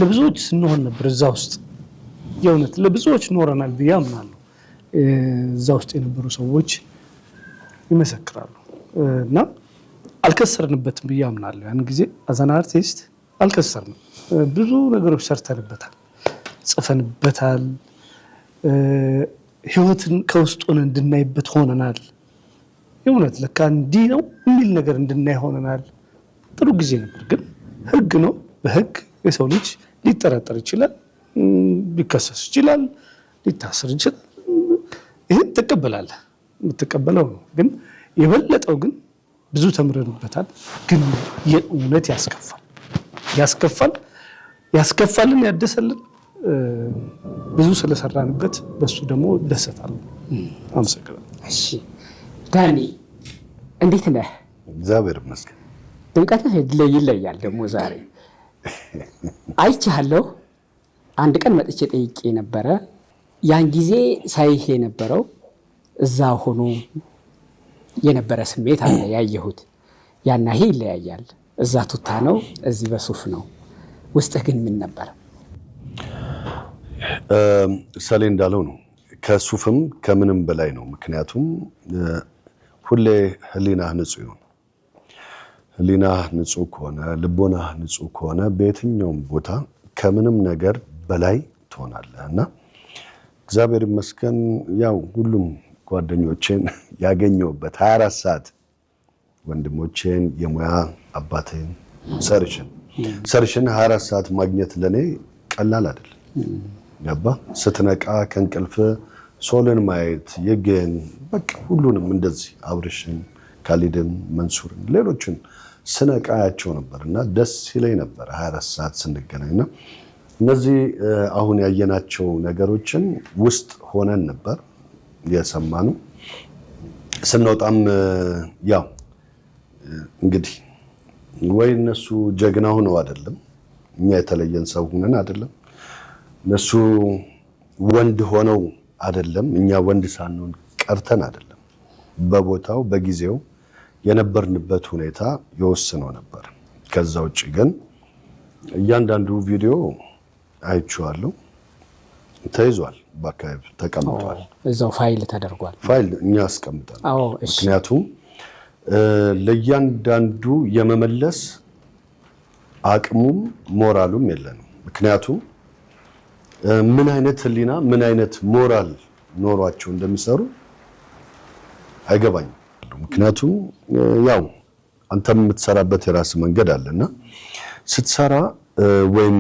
ለብዙዎች ስንሆን ነበር እዛ ውስጥ የእውነት ለብዙዎች ኖረናል ብዬ አምናለሁ። እዛ ውስጥ የነበሩ ሰዎች ይመሰክራሉ እና አልከሰርንበትም ብዬ አምናለሁ። ያን ጊዜ አዛን አርቲስት አልከሰርንም። ብዙ ነገሮች ሰርተንበታል፣ ጽፈንበታል፣ ህይወትን ከውስጥ ሆነን እንድናይበት ሆነናል። የእውነት ለካ እንዲህ ነው የሚል ነገር እንድናይ ሆነናል። ጥሩ ጊዜ ነበር። ግን ህግ ነው። በህግ የሰው ልጅ ሊጠረጠር ይችላል፣ ሊከሰስ ይችላል፣ ሊታሰር ይችላል። ይህን ትቀበላለህ፣ የምትቀበለው ነው። ግን የበለጠው ግን ብዙ ተምረንበታል። ግን የእውነት ያስከፋልን ያደሰልን ብዙ ስለሰራንበት በሱ ደግሞ ደሰታለሁ። አመሰግናለሁ። እሺ ዳኒ እንዴት ነህ? እግዚአብሔር ይመስገን። ድምቀትህ ይለያል። ደግሞ ዛሬ አይቻለሁ። አንድ ቀን መጥቼ ጠይቄ ነበረ። ያን ጊዜ ሳይህ የነበረው እዛ ሆኖ የነበረ ስሜት አለ ያየሁት። ያና ይሄ ይለያያል። እዛ ቱታ ነው፣ እዚህ በሱፍ ነው። ውስጥህ ግን ምን ነበር? ሰሌ እንዳለው ነው። ከሱፍም ከምንም በላይ ነው። ምክንያቱም ሁሌ ህሊናህ ንጹህ ይሁን። ህሊናህ ንጹህ ከሆነ፣ ልቦናህ ንጹህ ከሆነ በየትኛውም ቦታ ከምንም ነገር በላይ ትሆናለህ እና እግዚአብሔር ይመስገን ያው ሁሉም ጓደኞቼን ያገኘሁበት 24 ሰዓት ወንድሞቼን፣ የሙያ አባቴን፣ ሰርሽን 24 ሰዓት ማግኘት ለኔ ቀላል አይደለም። ገባ ስትነቃ ከእንቅልፍ ሶልን ማየት የገን በቃ ሁሉንም እንደዚህ አብርሽን፣ ካሊድን፣ መንሱርን ሌሎችን ስነቃያቸው ነበርና ደስ ይለኝ ነበር 24 ሰዓት ስንገናኝና እነዚህ አሁን ያየናቸው ነገሮችን ውስጥ ሆነን ነበር የሰማነው። ስንወጣም ያው እንግዲህ ወይ እነሱ ጀግና ሆነው አይደለም፣ እኛ የተለየን ሰው ሆነን አይደለም፣ እነሱ ወንድ ሆነው አይደለም፣ እኛ ወንድ ሳንሆን ቀርተን አይደለም። በቦታው በጊዜው የነበርንበት ሁኔታ ይወስነው ነበር። ከዛ ውጭ ግን እያንዳንዱ ቪዲዮ አይቼዋለሁ፣ ተይዟል፣ በአካባቢ ተቀምጧል። እዛው ፋይል ተደርጓል። ፋይል እኛ አስቀምጠናል። ምክንያቱም ለእያንዳንዱ የመመለስ አቅሙም ሞራሉም የለንም። ምክንያቱም ምን አይነት ህሊና ምን አይነት ሞራል ኖሯቸው እንደሚሰሩ አይገባኝም። ምክንያቱም ያው አንተም የምትሰራበት የራስ መንገድ አለና ስትሰራ ወይም